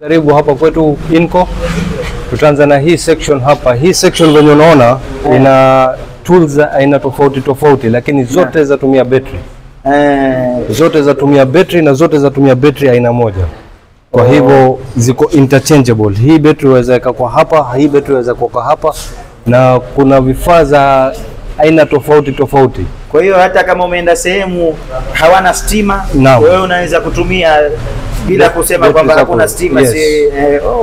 Karibu hapa kwetu Inco. Tutaanza na hii section hapa. Hii section venye unaona ina tools aina tofauti lakini zote zatumia battery. Zote zatumia battery na zote zatumia battery aina moja. Kwa hivyo ziko interchangeable. Hii battery waweza weka kwa hapa, hii battery waweza kwa hapa, na kuna vifaa za aina tofauti. Kwa hiyo hata kama umeenda sehemu hawana stima, wewe unaweza kutumia bila kusema kwamba hakuna stima. Yes.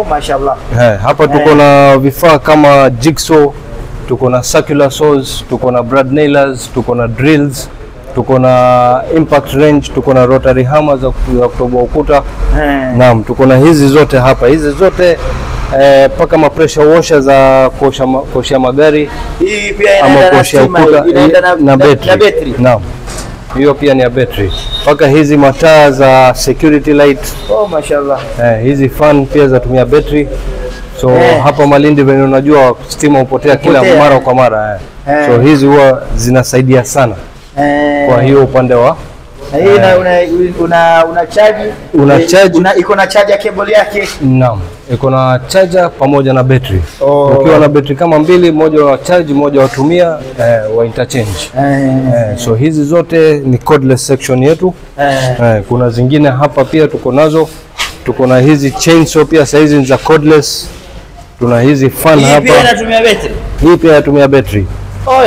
Mashallah. Hapa tuko na vifaa kama jigsaw, tuko na circular saws, tuko na brad nailers, tuko na drills, tuko na impact wrench, tuko na rotary hammer za kutoboa ukuta. Naam, tuko na hizi zote hapa. Hizi zote paka ma pressure washer za kuosha magari. Hii pia inaenda na stima, inaenda na battery. Naam. Hiyo pia ni ya battery. Paka hizi mataa za security light. Mashallah. Hizi fan pia zatumia battery. So hapa Malindi venye unajua stima hupotea kila mara kwa mara. So hizi huwa zinasaidia sana. Kwa hiyo upande wa una charge iko na charger cable yake. Naam, iko na charger pamoja na battery. Ukiwa na battery kama mbili, moja wa charge, moja watumia wa interchange. So hizi zote ni cordless section yetu. Kuna zingine hapa pia tuko nazo. Tuko na hizi chainsaw pia, saa hizi ni za cordless. Tuna hizi fan hapa. Hii pia inatumia battery. Hii pia inatumia battery.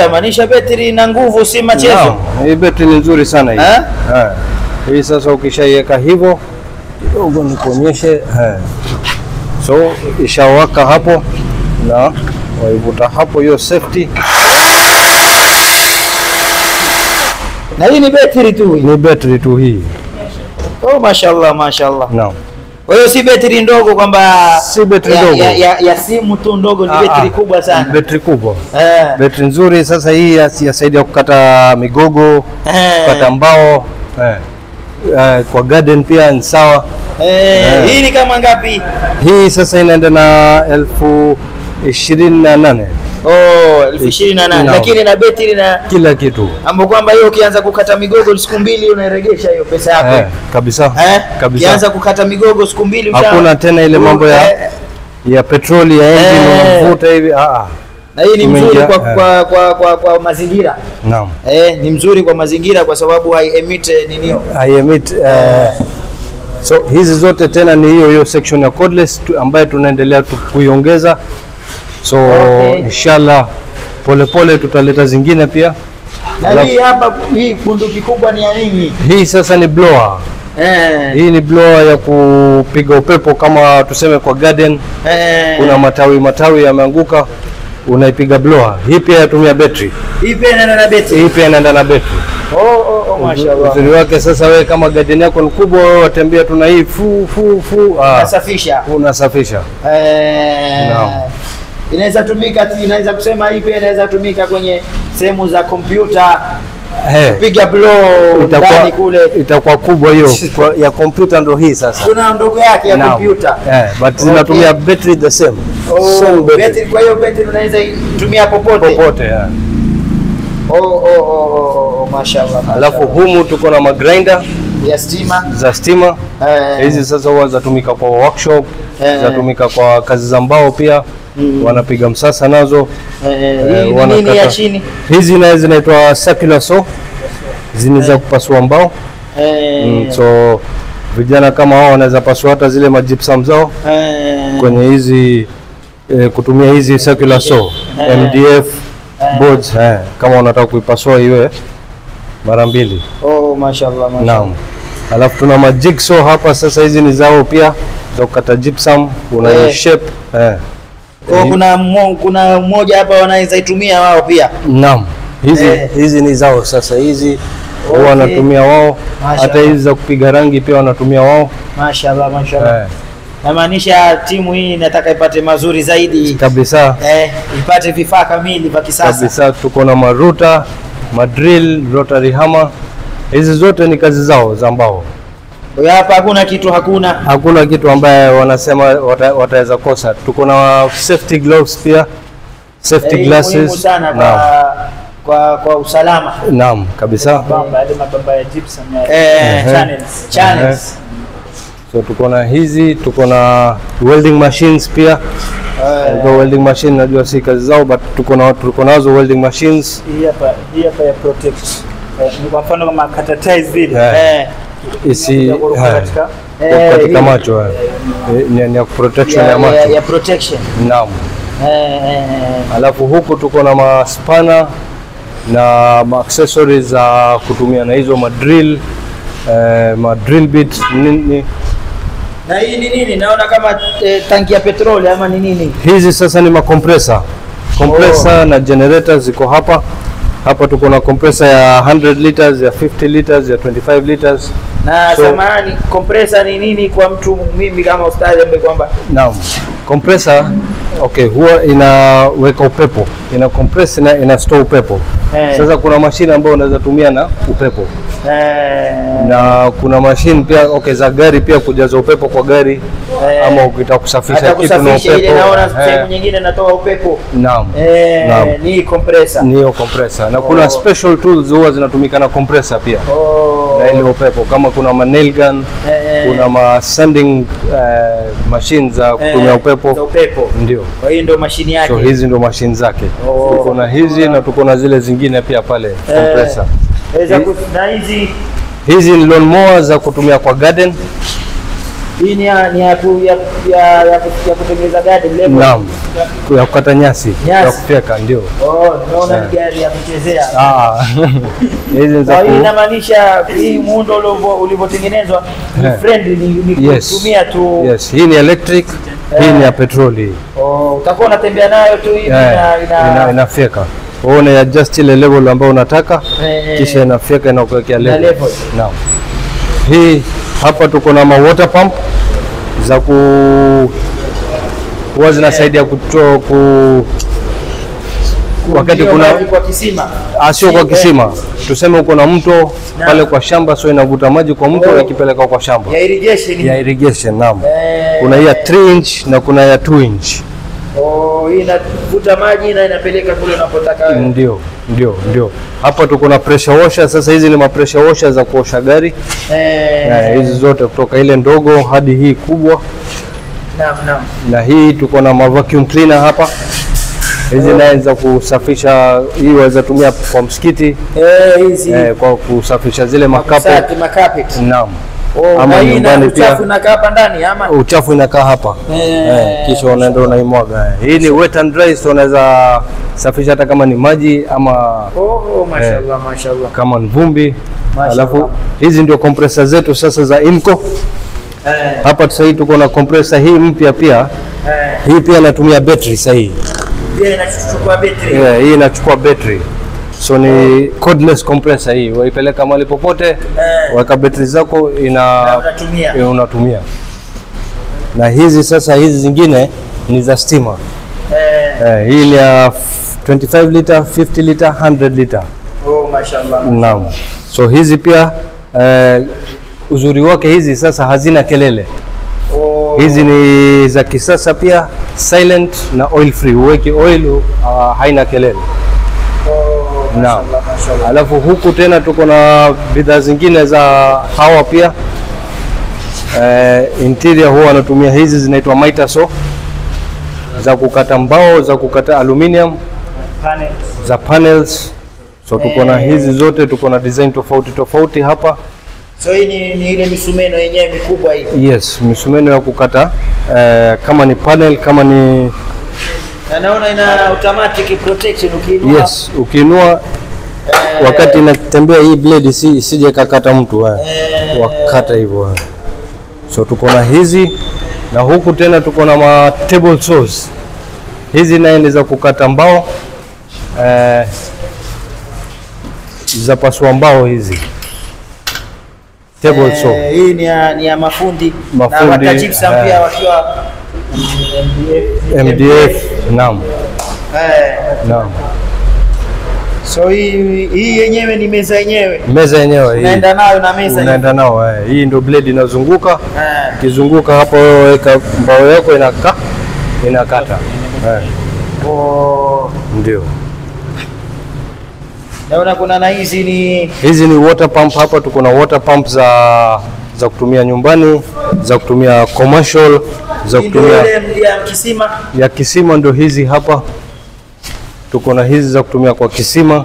Yamaanisha battery ina nguvu, si machezo. Hii battery ni nzuri sana hii. Hii sasa ukishaiweka hivyo kidogo nikuonyeshe. So ishawaka hapo na waivuta hapo, hiyo safety. Na hii ni battery tu hii. Ni battery tu hii. Mashallah. Naam. Kwa hiyo si battery ndogo kwamba si battery ndogo ya simu tu ndogo, ni battery kubwa sana. Battery kubwa. Battery nzuri. Sasa hii yasaidia kukata migogo, kukata mbao. Kwa garden pia ni sawa. Hii ni kama ngapi? Hii sasa inaenda na 28,000. 28,000. Lakini na battery na kila kitu. Ambapo kwamba hiyo ukianza kukata migogo siku mbili unaregesha hiyo pesa yako. Kabisa. Ukianza kukata migogo siku mbili hakuna tena ile mambo ya petroli ya engine unavuta hivi. Na hii ni mzuri kwa mazingira. Naam. Ni mzuri kwa mazingira kwa sababu hai-emit So hizi zote tena ni hiyo section ya cordless ambayo tunaendelea kuiongeza. So inshallah pole tutaleta zingine pia. Na hii hapa, hii bunduki kubwa ni ya nini? Hii sasa ni blower. Hii ni blower ya kupiga upepo kama tuseme kwa garden. Kuna matawi yameanguka, unaipiga blower. Hii pia inatumia battery. Hii pia inaenda na battery. Mashallah. Uzuri wake sasa, wewe kama garden yako ni kubwa, wewe watembea tuna hii unasafisha. Naam. Inaweza kusema hii pia inaweza tumika kwenye sehemu za kompyuta. Piga blow ndani kule. Itakuwa kubwa hiyo. Ya kompyuta ndo hii sasa. Kuna ndogo yake ya kompyuta. But zinatumia battery the same. Battery, kwa hiyo battery unaweza tumia popote. Mashallah. Alafu humu tuko na magrinder ya stima. Za stima. Hizi sasa huwa zatumika kwa workshop, zatumika kwa kazi za mbao pia. Wanapiga msasa nazo. Nini ya chini? Hizi zinaitwa circular saw. Ziniza kupasua mbao. So vijana kama hao wanaweza pasua hata zile majipsam zao kwenye hizi kutumia hizi circular saw. MDF boards kama unataka kuipasua iwe mara mbili. Mashallah. Naam. Alafu tuna majigsaw hapa sasa, hizi ni zao pia za kukata gypsum, una shape. Kuna mmoja hapa wanaweza itumia wao pia. Naam. Hizi ni zao sasa, hizi wanatumia wao. Hata hizi za kupiga rangi pia wanatumia wao. Mashallah. Namaanisha timu hii inataka ipate mazuri zaidi kabisa. Ipate vifaa kamili vya kisasa kabisa. Tuko na maruta, madrill, rotary hammer. Hizi zote ni kazi zao za mbao. Hapa hakuna kitu ambaye wanasema wataweza kosa. Tuko na safety gloves pia, safety glasses sana kwa usalama. Naam, kabisa. Mabamba ya gypsum channels. So tuko na hizi, tuko na welding machines pia. Welding machine najua si kazi zao, but tuko nazo welding machines. Hii hapa ya protect. Ni kwa mfano kama catatize vile. Isi katika macho ni ya protection ya macho. Ya protection. Naam. Alafu huku tuko na maspana na accessories za kutumia na hizo madrill bit nini. Na hii ni nini? Naona kama tanki ya petroli ama ni nini? Hizi sasa ni makompresa. Na generators ziko hapa. Hapa tuko na compressor ya 100 liters, ya 50 liters, ya 25 liters. Na samahani, compressor ni nini kwa mtu mimi kama ustadi ambaye kwamba? Naam. Compressor huwa inaweka upepo. Ina compress na ina store upepo. Sasa kuna mashine ambayo unaweza tumia na upepo. Na kuna mashine pia za gari pia kujaza upepo kwa gari ama ukitaka kusafisha kitu na upepo. Ile naona sehemu nyingine natoa upepo. Naam. Ni compressor. Ni compressor. Na kuna special tools huwa zinatumika na compressor pia. Na ile upepo kama kuna nail gun, kuna sanding machines za kutumia upepo. Ndio. Kwa hiyo ndio mashine yake. So hizi ndio mashine zake. Tuko na hizi na tuko na zile zingine pia pale compressor. Hizi ni lawn mower za kutumia kwa garden. Hii ni ya kutengeneza garden level. Naam. Ya kukata nyasi, ya kufyeka ndio. Naona ni gari ya kuchezea. Hizi za hii inamaanisha hii muundo ulivyotengenezwa ni friendly, ni kutumia tu. Yes, hii ni electric, hii ni ya petroli. Utakuwa unatembea nayo tu hivi inafyeka. Uone adjust ile level ambayo unataka, kisha inafyeka na kuwekea level. Naam. Hii hapa tuko na water pump za huwa zinasaidia wakati kuna kwa kisima. Sio kwa kisima. Tuseme uko na mto pale kwa shamba, so inavuta maji kwa mto ikipeleka kwa shamba. Ya irrigation, naam. Kuna ya 3 inch na kuna ya 2 inch. Hii inavuta maji na inapeleka kule unapotaka wewe. Ndio. Hapa tuko na pressure washer. Sasa hizi ni pressure washer za kuosha gari. Hizi zote kutoka ile ndogo hadi hii kubwa. Naam. Na hii tuko na vacuum cleaner hapa. Hizi naweza kusafisha, hii waweza tumia kwa msikiti. Hizi kwa kusafisha zile makapeti. Naam. Ama nyumbani pia uchafu unakaa hapa ndani ama uchafu inakaa hapa. Kisha unaenda unaimwaga. Hii ni wet and dry, so unaweza safisha hata kama ni maji ama mashallah kama ni vumbi. Alafu hizi ndio compressor zetu sasa za Imco. Hapa sasa tuko na compressor hii mpya pia. Hii pia inatumia battery sasa hii. Inachukua battery. Hii inachukua battery. So ni cordless compressor hii. Waipeleka mahali popote, weka battery zako unatumia. Na hizi sasa hizi zingine ni za stima. Hii ni ya 25 liter, 50 liter, 100 liter. Mashallah. Naam. So hizi pia uzuri wake hizi sasa hazina kelele. Hizi ni za kisasa pia, silent na oil free. Uweke oil haina kelele. Naam. Alafu huku tena tuko na bidhaa zingine za hawa pia. Interior huwa wanatumia hizi zinaitwa miter saw za kukata mbao, za kukata aluminium, za panels. So tuko na hizi zote, tuko na design tofauti hapa. So hii ni ile misumeno yenyewe mikubwa hii. Yes, misumeno ya kukata kama ni panel, kama ni naona ina automatic protection ukiinua. Yes, ukiinua wakati inatembea hii blade isije kakata mtu wakata hivyo. So tuko na hizi, na huku tena tuko na table saws. Hizi naye ni za kukata mbao, za pasua mbao hizi. Table saw. Hii ni ya mafundi na watajipsa pia wakiwa MDF. Naam. Naam. So hii yenyewe ni meza yenyewe. Meza yenyewe hii. Unaenda nayo na meza. Unaenda nao hii ndio blade inazunguka. Ikizunguka hapo wewe weka mbao yako inakata. Ndio. Naona kuna na hizi ni water pump hapa. Tuko na water pump za za kutumia nyumbani, za kutumia commercial, za kutumia ya kisima. Ya kisima ndio hizi hapa. Tuko na hizi za kutumia kwa kisima.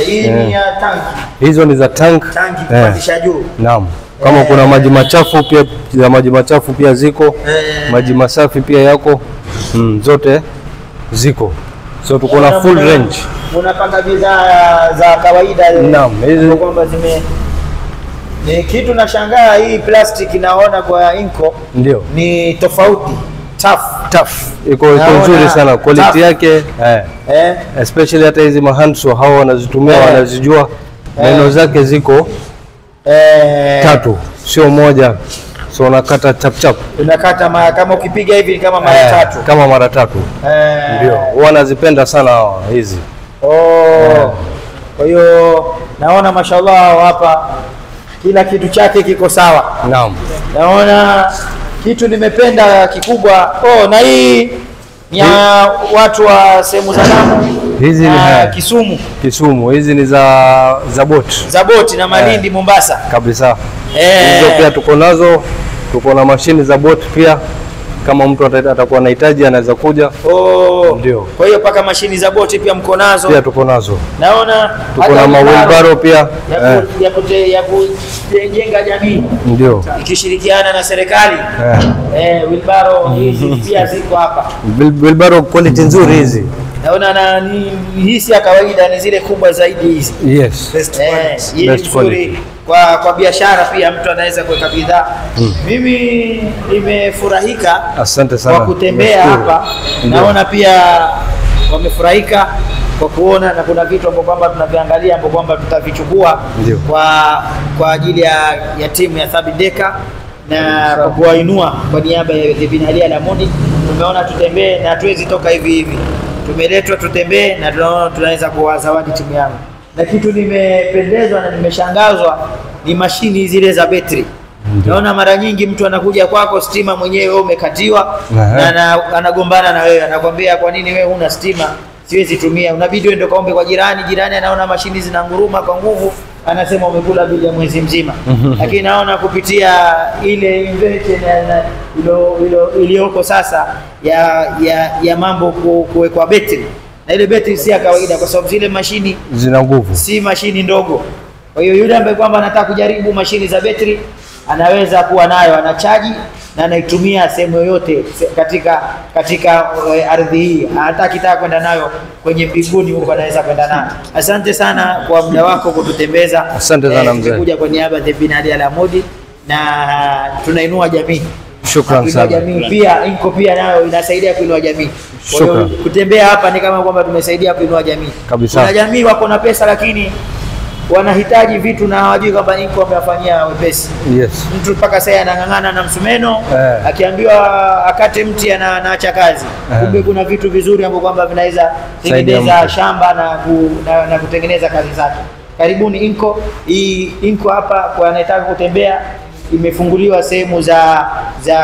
Hii ni ya tanki. Hizo ni za tank. Tanki kupandisha juu. Naam. Kama kuna maji machafu pia, ya maji machafu pia ziko. Maji masafi pia yako. Zote ziko. So tuko na full range. Unapanga bidhaa za kawaida. Naam, hizi kwamba ni kitu nashangaa, hii plastic naona kwa Inco ndio ni tofauti, tough. Iko nzuri sana quality yake, especially hata hizi mahandso hao wanazitumia, wanazijua neno zake ziko 3 sio moja, so unakata chap. Unakata kama ukipiga hivi kama mara 3. Kama mara 3. Ndio. Wanazipenda sana hao hizi. Kwa hiyo naona mashallah hapa kila kitu chake kiko sawa. Naam. Naona kitu nimependa kikubwa. Na hii ni watu wa sehemu za Lamu. Hizi ni Kisumu. Hizi ni za boti na Malindi, Mombasa. Kabisa. Hizo pia tuko nazo. Tuko na mashini za boti pia. Kama mtu atakuwa anahitaji anaweza kuja. Ndio. Kwa hiyo paka mashini za boti pia mko nazo? Pia tuko nazo. Naona tuko na mawilbaro pia ya kujenga jamii. Ndio. Ikishirikiana na serikali. Wilbaro hizi pia ziko hapa. Wilbaro quality nzuri hizi. Naona hii si ya kawaida, ni zile kubwa zaidi hizi. Yes. Best quality. Kwa biashara pia mtu anaweza kuweka bidhaa. Mimi nimefurahika. Asante sana kwa kutembea hapa. Naona pia wamefurahika kwa kuona, na kuna vitu ambavyo kwamba tunaviangalia ambavyo kwamba tutavichukua kwa ajili ya timu ya Thabit Deka na kwa kuwainua kwa niaba ya The Bin Ali Al-Hamoudi. Tumeona tutembee na hatuwezi toka hivi. Tumeletwa tutembee na tunaona tunaweza kuwazawadi timu yangu. Na kitu nimependezwa na nimeshangazwa ni mashini zile za betri. Naona mara nyingi mtu anakuja kwako stima mwenyewe wewe umekatiwa, na anagombana na wewe, anakwambia kwa nini wewe huna stima, siwezi tumia. Unabidi uende kaombe kwa jirani anaona mashini zinanguruma kwa nguvu, anasema umekula bili ya mwezi mzima. Lakini naona kupitia ile invention iliyoko sasa ya mambo kuwekwa betri. Na ile betri si ya kawaida kwa sababu zile mashini zina nguvu, si mashini ndogo. Kwa hiyo yule ambaye kwamba anataka kujaribu mashini za betri anaweza kuwa nayo, anachaji na anaitumia sehemu yoyote katika ardhi hii. Hata akitaka kwenda nayo kwenye mbinguni huko anaweza kwenda nayo. Asante sana kwa muda wako kututembeza. Asante sana mzee. Kuja kwa niaba ya The Bin Ali Al-Hamoudi na tunainua jamii. Shukrani sana. Jamii pia Inco pia nayo inasaidia kuinua jamii. Kwa hiyo kutembea hapa ni kama kwamba tumesaidia kuinua jamii. Kabisa. Kuna jamii wako na pesa lakini wanahitaji vitu na hawajui kwamba Inco amewafanyia wepesi. Yes. Mtu mpaka sasa anang'ang'ana na msumeno, akiambiwa akate mti anaacha kazi. Kumbe kuna vitu vizuri ambavyo kwamba vinaweza tengeneza shamba na kutengeneza kazi zake. Karibuni Inco. Hii Inco hapa kwa anayetaka kutembea imefunguliwa sehemu za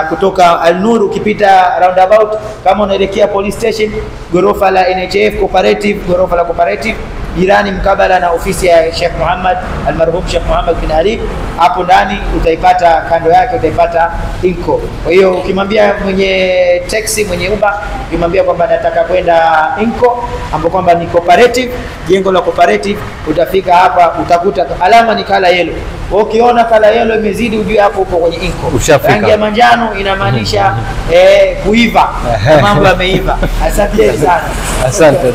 kutoka Al-Nur, ukipita roundabout kama unaelekea police station, gorofa la NHF Cooperative, gorofa la Cooperative jirani mkabala na ofisi ya Sheikh Muhammad almarhum Sheikh Muhammad bin Ali, hapo ndani utaipata, kando yake utaipata Inco. Kwa hiyo ukimwambia mwenye taxi, mwenye Uber, ukimwambia kwamba nataka kwenda Inco ambapo kwamba ni cooperative, jengo la cooperative, utafika hapa utakuta alama ni kala yellow. Ukiona kala yellow imezidi ujue hapo upo kwenye Inco. Rangi ya manjano inamaanisha kuiva, mambo yameiva. Asante sana. Asante.